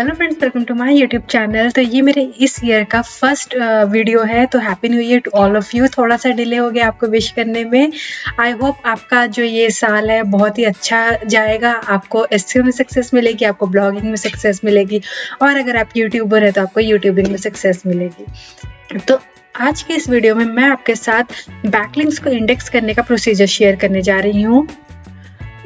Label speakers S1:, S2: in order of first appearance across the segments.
S1: Hello friends, welcome to my YouTube channel. तो ये मेरे इस ईयर का फर्स्ट वीडियो है। तो happy new year to all of you. थोड़ा सा डिले हो गया आपको विश करने में। आई होप आपका जो ये साल है बहुत ही अच्छा जाएगा। आपको एसईओ में सक्सेस मिलेगी, आपको ब्लॉगिंग में सक्सेस मिलेगी, और अगर आप यूट्यूबर है तो आपको यूट्यूबिंग में सक्सेस मिलेगी। तो आज के इस वीडियो में मैं आपके साथ बैकलिंक्स को इंडेक्स करने का प्रोसीजर शेयर करने जा रही हूँ।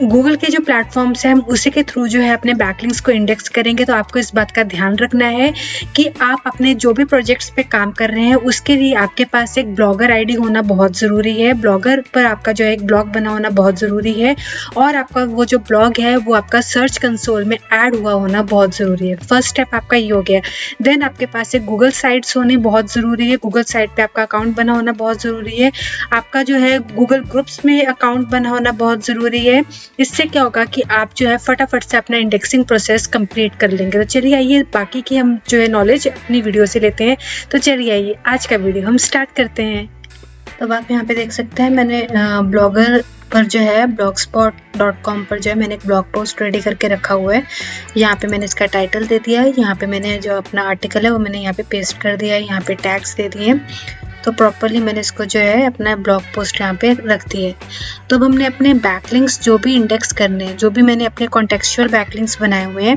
S1: गूगल के जो प्लेटफॉर्म्स हैं हम उसी के थ्रू जो है अपने बैकलिंक्स को इंडेक्स करेंगे। तो आपको इस बात का ध्यान रखना है कि आप अपने जो भी प्रोजेक्ट्स पे काम कर रहे हैं उसके लिए आपके पास एक ब्लॉगर आईडी होना बहुत ज़रूरी है। ब्लॉगर पर आपका जो है एक ब्लॉग बना होना बहुत ज़रूरी है, और आपका वो जो ब्लॉग है वो आपका सर्च कंसोल में ऐड हुआ होना बहुत ज़रूरी है। फर्स्ट स्टेप आपका ये हो गया। देन आपके पास एक गूगल साइट्स होनी बहुत ज़रूरी है। गूगल साइट पर आपका अकाउंट बना होना बहुत ज़रूरी है। आपका जो है गूगल ग्रुप्स में अकाउंट बना होना बहुत ज़रूरी है। इससे क्या होगा कि आप जो है फटाफट से अपना इंडेक्सिंग प्रोसेस कंप्लीट कर लेंगे। तो चलिए आइए बाकी की हम जो है नॉलेज अपनी वीडियो से लेते हैं। तो चलिए आइए आज का वीडियो हम स्टार्ट करते हैं। तो आप यहाँ पे देख सकते हैं मैंने ब्लॉगर पर जो है blogspot.com पर जो है मैंने एक ब्लॉग पोस्ट रेडी करके रखा हुआ है। यहाँ पे मैंने इसका टाइटल दे दिया है। यहाँ पे मैंने जो अपना आर्टिकल है वो मैंने यहाँ पे पेस्ट कर दिया है। यहाँ पे टैग्स दे दिए। तो प्रॉपरली मैंने इसको जो है अपना ब्लॉग पोस्ट यहाँ पे रख दी है। तो अब हमने अपने बैकलिंक्स जो भी इंडेक्स करने हैं, जो भी मैंने अपने कॉन्टेक्चुअल बैकलिंक्स बनाए हुए हैं,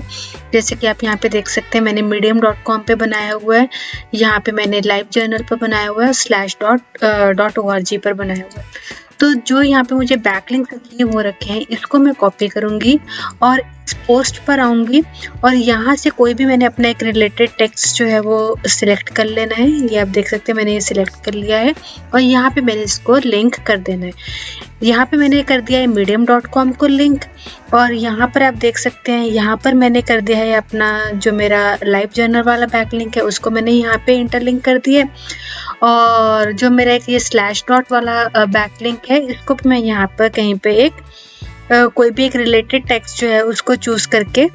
S1: जैसे कि आप यहाँ पे देख सकते हैं मैंने medium.com पे बनाया हुआ है, यहाँ पे मैंने लाइव जर्नल पर बनाया हुआ है, /.org पर बनाया हुआ है। तो जो यहाँ पे मुझे बैकलिंक्स चाहिए वो रखे हैं, इसको मैं कॉपी करूँगी और इस पोस्ट पर आऊँगी, और यहाँ से कोई भी मैंने अपना एक रिलेटेड टेक्स्ट जो है वो सिलेक्ट कर लेना है। ये आप देख सकते हैं मैंने ये सिलेक्ट कर लिया है, और यहाँ पे मैंने इसको लिंक कर देना है। यहाँ पे मैंने कर दिया है medium.com को लिंक, और यहाँ पर आप देख सकते हैं यहाँ पर मैंने कर दिया है अपना जो मेरा लाइव जर्नल वाला बैकलिंक है उसको मैंने यहाँ पे इंटरलिंक कर दिया है। और जो मेरा एक ये /. वाला बैकलिंक है इसको भी मैं यहाँ पर कहीं पे एक कोई भी एक रिलेटेड टेक्स्ट जो है उसको चूज करके,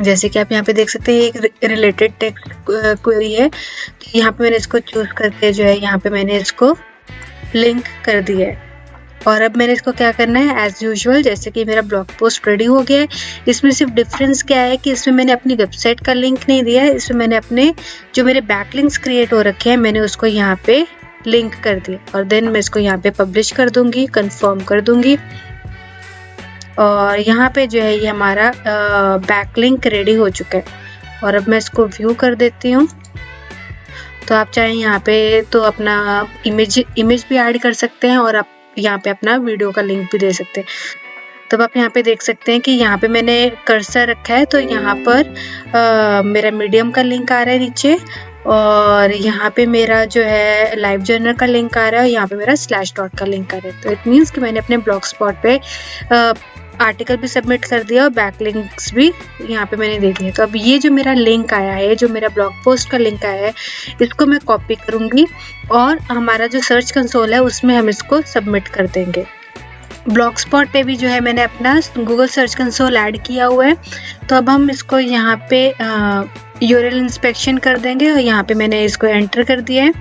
S1: जैसे कि आप यहाँ पे देख सकते हैं एक रिलेटेड टेक्स्ट क्वेरी है, तो यहाँ पे मैंने इसको चूज करके जो है यहाँ पे मैंने इसको लिंक कर दिया है। और अब मैंने इसको क्या करना है, एज यूजुअल जैसे कि मेरा ब्लॉग पोस्ट रेडी हो गया है। इसमें सिर्फ डिफरेंस क्या है कि इसमें मैंने अपनी वेबसाइट का लिंक नहीं दिया है, इसमें मैंने अपने जो मेरे बैकलिंक्स क्रिएट हो रखे हैं मैंने उसको यहाँ पे लिंक कर दिया, और देन मैं इसको यहाँ पे पब्लिश कर दूंगी, कंफर्म कर दूंगी, और यहाँ पे जो है ये हमारा बैकलिंक रेडी हो चुका है। और अब मैं इसको व्यू कर देती हूँ। तो आप चाहें यहाँ पे तो अपना इमेज भी ऐड कर सकते हैं, और आप यहाँ पे अपना वीडियो का लिंक भी दे सकते हैं। तब आप यहाँ पे देख सकते हैं कि यहाँ पे मैंने कर्सर रखा है, तो यहाँ पर मेरा मीडियम का लिंक आ रहा है नीचे, और यहाँ पे मेरा जो है लाइव जर्नल का लिंक आ रहा है, और यहाँ पे मेरा /. का लिंक आ रहा है। तो इट मीन्स कि मैंने अपने ब्लॉग स्पॉट पे आर्टिकल भी सबमिट कर दिया और बैकलिंक्स भी यहाँ पे मैंने दे दिए। तो अब ये जो मेरा लिंक आया है, जो मेरा ब्लॉग पोस्ट का लिंक आया है, इसको मैं कॉपी करूँगी और हमारा जो सर्च कंसोल है उसमें हम इसको सबमिट कर देंगे। ब्लॉग स्पॉट पे भी जो है मैंने अपना गूगल सर्च कंसोल ऐड किया हुआ है। तो अब हम इसको यहाँ पे URL इंस्पेक्शन कर देंगे, और यहाँ पे मैंने इसको एंटर कर दिया है।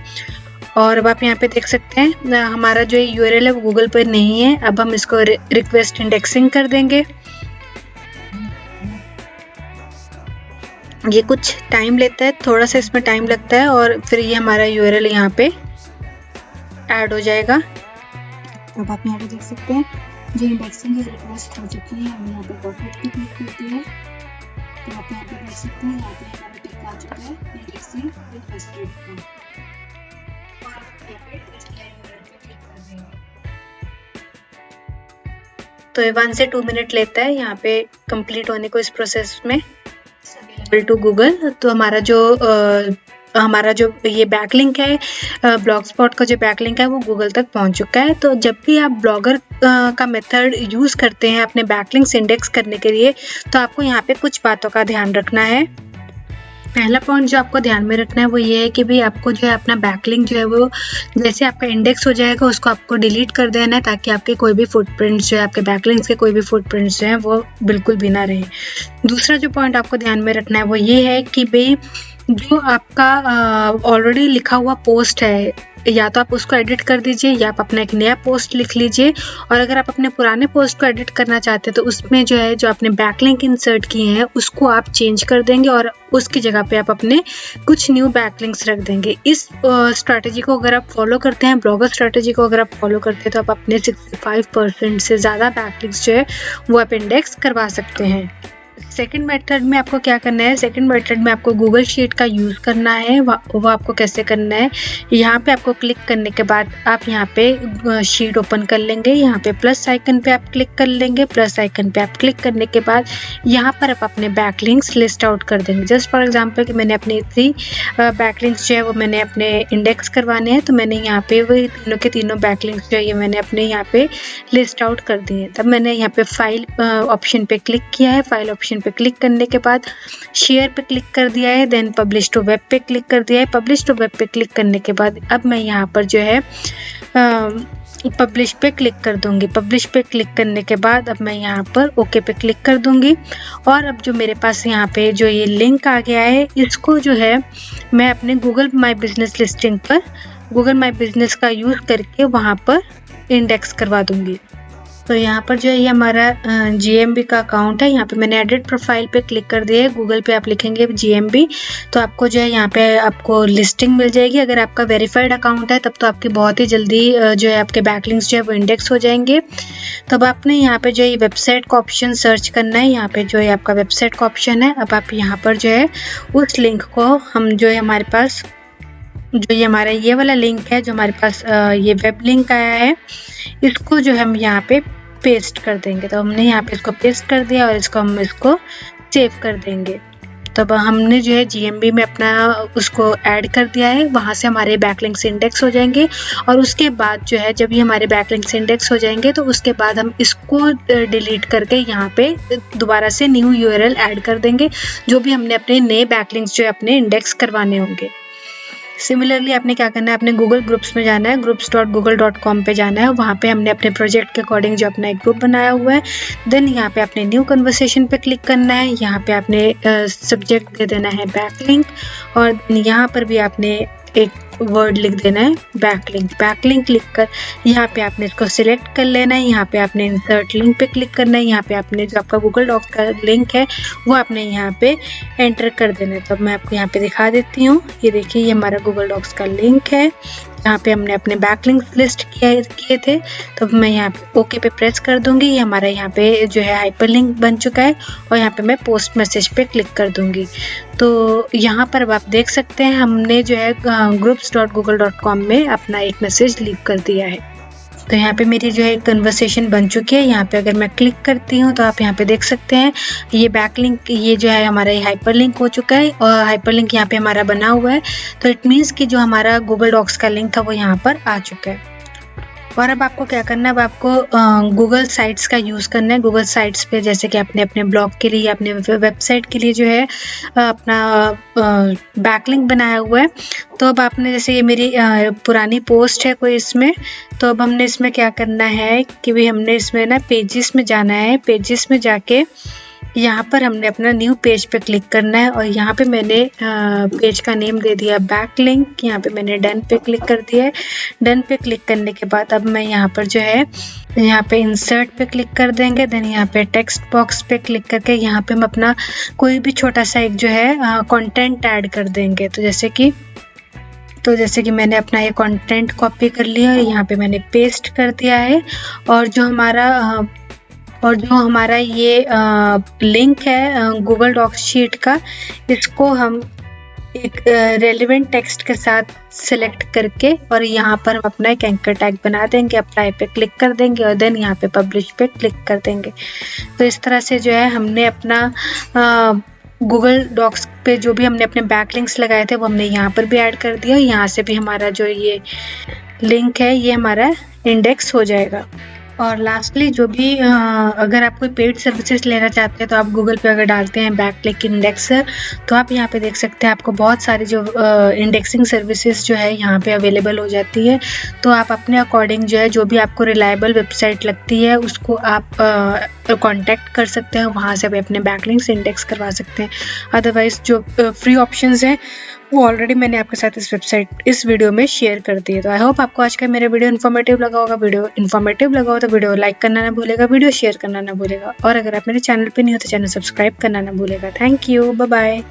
S1: और अब आप यहाँ पे देख सकते हैं हमारा जो URL है वो गूगल पर नहीं है। अब हम इसको रिक्वेस्ट इंडेक्सिंग कर देंगे। ये कुछ टाइम लेता है, थोड़ा सा इसमें टाइम लगता है, और फिर ये हमारा URL यहाँ पे ऐड हो जाएगा। अब आप यहाँ पे देख सकते हैं जो इंडेक्सिंग की रिक्वेस्ट हो चुकी है, हमने यहाँ पे परफेक्ट की क्लिक करती है। तो आप यहाँ पे देख सकते हैं यहाँ पे हमारा टिक आ चुका है इंडेक्सिंग रिक्वेस्टेड। तो ये 1 से 2 मिनट लेता है यहाँ पे कंप्लीट होने को इस प्रोसेस में। टू गूगल तो हमारा जो ये बैकलिंक है, ब्लॉग स्पॉट का जो बैकलिंक है वो गूगल तक पहुंच चुका है। तो जब भी आप ब्लॉगर का मेथड यूज़ करते हैं अपने बैकलिंक्स इंडेक्स करने के लिए, तो आपको यहाँ पे कुछ बातों का ध्यान रखना है। पहला पॉइंट जो आपको ध्यान में रखना है वो ये है कि भाई आपको जो है अपना बैकलिंक जो है वो जैसे आपका इंडेक्स हो जाएगा उसको आपको डिलीट कर देना है, ताकि आपके कोई भी फुटप्रिंट्स जो है आपके बैकलिंक्स के कोई भी फुटप्रिंट्स जो हैं वो बिल्कुल भी ना रहे। दूसरा जो पॉइंट आपको ध्यान में रखना है वो ये है कि भाई जो आपका ऑलरेडी लिखा हुआ पोस्ट है या तो आप उसको एडिट कर दीजिए या आप अपना एक नया पोस्ट लिख लीजिए। और अगर आप अपने पुराने पोस्ट को एडिट करना चाहते हैं तो उसमें जो है जो आपने बैकलिंक इंसर्ट किए हैं उसको आप चेंज कर देंगे और उसकी जगह पे आप अपने कुछ न्यू बैकलिंक्स रख देंगे। इस स्ट्रैटेजी को अगर आप फॉलो करते हैं, ब्लॉगर स्ट्रैटेजी को अगर आप फॉलो करते हैं, तो आप अपने 65% से ज़्यादा बैकलिंक्स जो है वो आप इंडेक्स करवा सकते हैं। सेकंड मेथड में आपको क्या करना है, सेकंड मेथड में आपको गूगल शीट का यूज़ करना है। वो आपको कैसे करना है, यहाँ पे आपको क्लिक करने के बाद आप यहाँ पे शीट ओपन कर लेंगे। यहाँ पे प्लस आइकन पे आप क्लिक कर लेंगे। प्लस आइकन पे आप क्लिक करने के बाद यहाँ पर आप अपने बैकलिंक्स लिस्ट आउट कर देंगे। जस्ट फॉर एग्जांपल कि मैंने अपने 3 बैकलिंक्स जो है वो मैंने अपने इंडेक्स करवाने हैं, तो मैंने यहाँ पे वही तीनों के तीनों बैकलिंक्स जो है ये मैंने अपने यहाँ पे लिस्ट आउट कर दिए। तब मैंने यहाँ पे फाइल ऑप्शन पे क्लिक किया है। फाइल ऑप्शन पे क्लिक करने के बाद शेयर पे क्लिक कर दिया है। देन पब्लिश टू वेब पे क्लिक कर दिया है। पब्लिश टू वेब पे क्लिक करने के बाद अब मैं यहाँ पर जो है पब्लिश पे क्लिक कर दूंगी। पब्लिश पे क्लिक करने के बाद अब मैं यहाँ पर ओके पे क्लिक कर दूंगी। और अब जो मेरे पास यहाँ पे जो ये लिंक आ गया है, इसको जो है मैं अपने गूगल माई बिजनेस लिस्टिंग पर गूगल माई बिजनेस का यूज़ करके वहाँ पर इंडेक्स करवा दूंगी। तो यहाँ पर जो है ये हमारा GMB का अकाउंट है। यहाँ पे मैंने एडिट प्रोफाइल पे क्लिक कर दिया है। गूगल पे आप लिखेंगे GMB तो आपको जो है यहाँ पे आपको लिस्टिंग मिल जाएगी। अगर आपका वेरीफाइड अकाउंट है तब तो आपकी बहुत ही जल्दी जो है आपके बैकलिंक्स जो है वो इंडेक्स हो जाएंगे। तब आपने यहाँ पे जो है वेबसाइट का ऑप्शन सर्च करना है। यहाँ पे जो है आपका वेबसाइट का ऑप्शन है। अब आप यहाँ पर जो है उस लिंक को हम जो है हमारे पास जो ये हमारा ये वाला लिंक है, जो हमारे पास ये वेब लिंक आया है, इसको जो हम यहाँ पे पेस्ट कर देंगे। तो हमने यहाँ पे इसको पेस्ट कर दिया और हम इसको सेव कर देंगे। तब हमने जो है GMB में अपना उसको ऐड कर दिया है। वहाँ से हमारे बैकलिंक्स इंडेक्स हो जाएंगे। और उसके बाद जो है जब ये हमारे बैकलिंक्स इंडेक्स हो जाएंगे तो उसके बाद हम इसको डिलीट करके यहाँ पे दोबारा से न्यू URL ऐड कर देंगे, जो भी हमने अपने नए बैकलिंक्स जो है अपने इंडेक्स करवाने होंगे। सिमिलरली आपने क्या करना है, अपने गूगल ग्रुप्स में जाना है। groups.google.com पे जाना है। वहाँ पे हमने अपने प्रोजेक्ट के अकॉर्डिंग जो अपना एक ग्रुप बनाया हुआ है। देन यहाँ पे अपने न्यू कन्वर्सेशन पे क्लिक करना है। यहाँ पे आपने सब्जेक्ट दे देना है बैकलिंक और यहाँ पर भी आपने एक वर्ड लिख देना है बैकलिंक। बैकलिंक लिख कर यहाँ पे आपने इसको सिलेक्ट कर लेना है। यहाँ पे आपने इंसर्ट लिंक पे क्लिक करना है। यहाँ पे आपने जो आपका गूगल डॉक्स का लिंक है वो आपने यहाँ पे एंटर कर देना है। तो मैं आपको यहाँ पे दिखा देती हूँ। ये देखिए ये हमारा गूगल डॉक्स का लिंक है। यहाँ पे हमने अपने बैकलिंक्स लिस्ट किए थे। तो मैं यहाँ पे ओके पे प्रेस कर दूंगी। ये हमारा यहाँ पे जो है हाइपरलिंक बन चुका है और यहाँ पे मैं पोस्ट मैसेज पे क्लिक कर दूंगी। तो यहाँ पर आप देख सकते हैं हमने जो है groups.google.com में अपना एक मैसेज लीव कर दिया है। तो यहाँ पे मेरी जो है कन्वर्सेशन बन चुकी है। यहाँ पे अगर मैं क्लिक करती हूँ तो आप यहाँ पे देख सकते हैं ये बैकलिंक ये जो है हमारा ये हाइपरलिंक हो चुका है और हाइपरलिंक यहाँ पे हमारा बना हुआ है। तो इट मीन्स कि जो हमारा गूगल डॉक्स का लिंक था वो यहाँ पर आ चुका है। और अब आपको क्या करना है, अब आपको गूगल साइट्स का यूज़ करना है। गूगल साइट्स पे जैसे कि आपने अपने ब्लॉग के लिए अपने वेबसाइट के लिए जो है अपना बैकलिंक बनाया हुआ है। तो अब आपने जैसे ये मेरी पुरानी पोस्ट है कोई इसमें, तो अब हमने इसमें क्या करना है कि भाई हमने इसमें ना पेजेस में जाना है। पेजेस में जाके यहाँ पर हमने अपना न्यू पेज पे क्लिक करना है और यहाँ पे मैंने पेज का नेम दे दिया बैकलिंक। यहाँ पे मैंने डन पे क्लिक कर दिया है। डन पे क्लिक करने के बाद अब मैं यहाँ पर जो है यहाँ पे इंसर्ट पे क्लिक कर देंगे। देन यहाँ पे टेक्स्ट बॉक्स पे क्लिक करके यहाँ पे हम अपना कोई भी छोटा सा एक जो है कंटेंट ऐड कर देंगे। तो जैसे कि मैंने अपना ये कंटेंट कॉपी कर लिया है, यहाँ पे मैंने पेस्ट कर दिया है। और जो हमारा ये लिंक है गूगल डॉक्स शीट का, इसको हम एक रेलिवेंट टेक्स्ट के साथ सिलेक्ट करके और यहाँ पर हम अपना एक एंकर टैग बना देंगे। अप्लाई पे क्लिक कर देंगे और देन यहाँ पे पब्लिश पे क्लिक कर देंगे। तो इस तरह से जो है हमने अपना गूगल डॉक्स पे जो भी हमने अपने बैकलिंक्स लगाए थे वो हमने यहाँ पर भी ऐड कर दिया। यहाँ से भी हमारा जो ये लिंक है ये हमारा इंडेक्स हो जाएगा। और लास्टली जो भी अगर आप कोई पेड सर्विसेज लेना चाहते हैं तो आप गूगल पे अगर डालते हैं बैकलिंक इंडेक्सर तो आप यहाँ पे देख सकते हैं आपको बहुत सारी जो इंडेक्सिंग सर्विसेज जो है यहाँ पे अवेलेबल हो जाती है। तो आप अपने अकॉर्डिंग जो है जो भी आपको रिलायबल वेबसाइट लगती है उसको आप कांटेक्ट कर सकते हैं। वहाँ से आप अपने बैकलिंक्स इंडेक्स करवा सकते हैं। अदरवाइज जो फ्री ऑप्शंस हैं वो ऑलरेडी मैंने आपके साथ इस वीडियो में शेयर कर दी है। तो आई होप आपको आज का मेरा वीडियो इन्फॉर्मेटिव लगा होगा। वीडियो इन्फॉर्मेटिव लगा हो तो वीडियो लाइक करना ना भूलेगा, वीडियो शेयर करना ना भूलेगा, और अगर आप मेरे चैनल पे नहीं हो तो चैनल सब्सक्राइब करना ना भूलेगा। Thank you, bye bye.